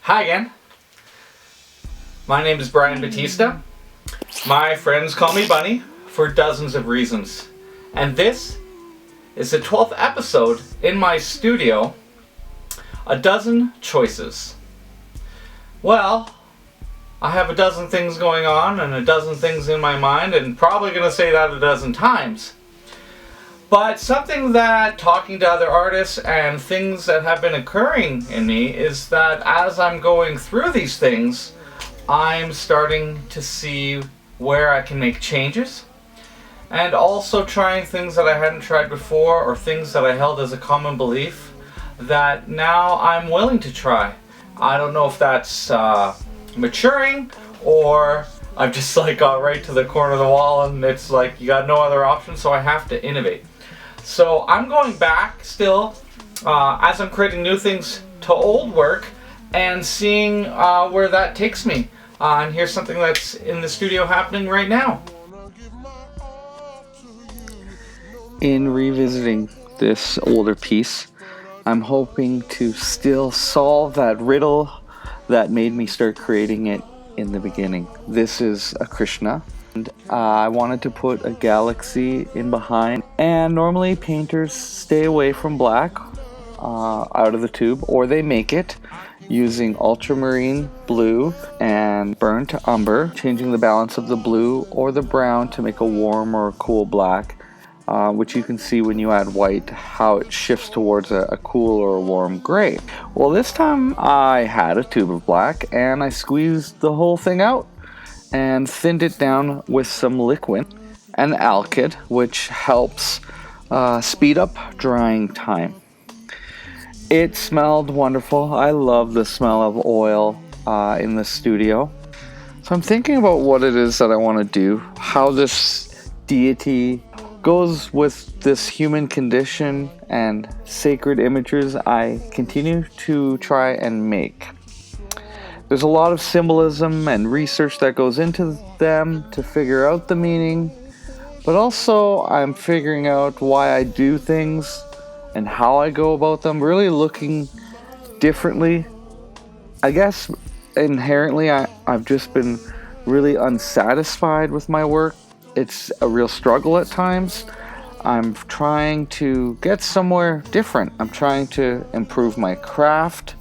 Hi again. My name is Brian Batista. My friends call me Bunny for dozens of reasons. And this is the 12th episode in my studio, A Dozen Choices. Well, I have a dozen things going on and a dozen things in my mind, and probably going to say that a dozen times. But something that talking to other artists and things that have been occurring in me is that as I'm going through these things, I'm starting to see where I can make changes, and also trying things that I hadn't tried before, or things that I held as a common belief that now I'm willing to try. I don't know if that's maturing, or I've just got right to the corner of the wall and it's like you got no other option, so I have to innovate. So I'm going back still as I'm creating new things to old work and seeing where that takes me. And here's something that's in the studio happening right now. In revisiting this older piece, I'm hoping to still solve that riddle that made me start creating it in the beginning. This is a Krishna. And I wanted to put a galaxy in behind, and normally painters stay away from black out of the tube, or they make it using ultramarine blue and burnt umber, changing the balance of the blue or the brown to make a warm or a cool black, which you can see when you add white how it shifts towards a cool or a warm gray. Well, this time I had a tube of black and I squeezed the whole thing out and thinned it down with some liquid and alkyd, which helps speed up drying time. It smelled wonderful. I love the smell of oil in the studio. So I'm thinking about what it is that I want to do, how this deity goes with this human condition and sacred images I continue to try and make. There's a lot of symbolism and research that goes into them to figure out the meaning, but also I'm figuring out why I do things and how I go about them, really looking differently. I guess inherently I've just been really unsatisfied with my work. It's a real struggle at times. I'm trying to get somewhere different. I'm trying to improve my craft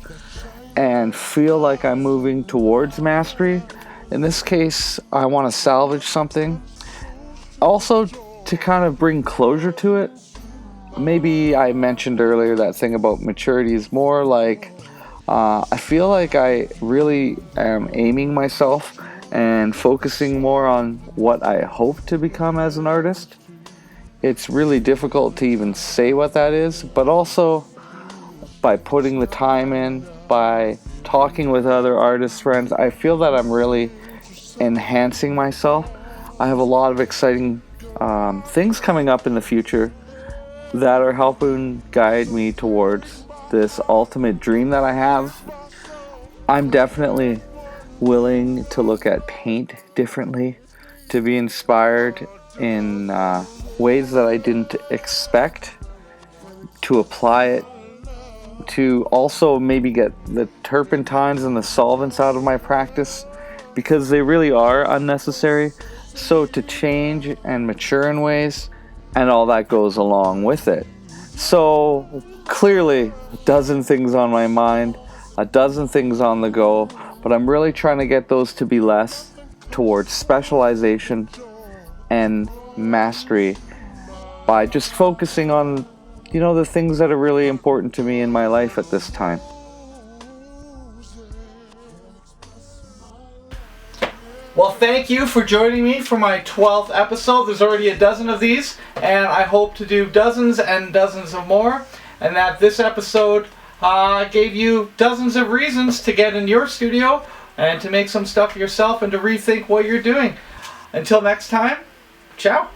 and feel like I'm moving towards mastery. In this case, I want to salvage something. Also, to kind of bring closure to it. Maybe I mentioned earlier that thing about maturity is more like I feel like I really am aiming myself and focusing more on what I hope to become as an artist. It's really difficult to even say what that is, but also by putting the time in, by talking with other artist friends, I feel that I'm really enhancing myself. I have a lot of exciting things coming up in the future that are helping guide me towards this ultimate dream that I have. I'm definitely willing to look at paint differently, to be inspired in ways that I didn't expect, to apply it, to also maybe get the turpentines and the solvents out of my practice, because they really are unnecessary. So to change and mature in ways, and all that goes along with it. So clearly a dozen things on my mind, a dozen things on the go, but I'm really trying to get those to be less towards specialization and mastery by just focusing on the things that are really important to me in my life at this time. Well, thank you for joining me for my 12th episode. There's already a dozen of these, and I hope to do dozens and dozens of more, and that this episode gave you dozens of reasons to get in your studio and to make some stuff yourself and to rethink what you're doing. Until next time, ciao.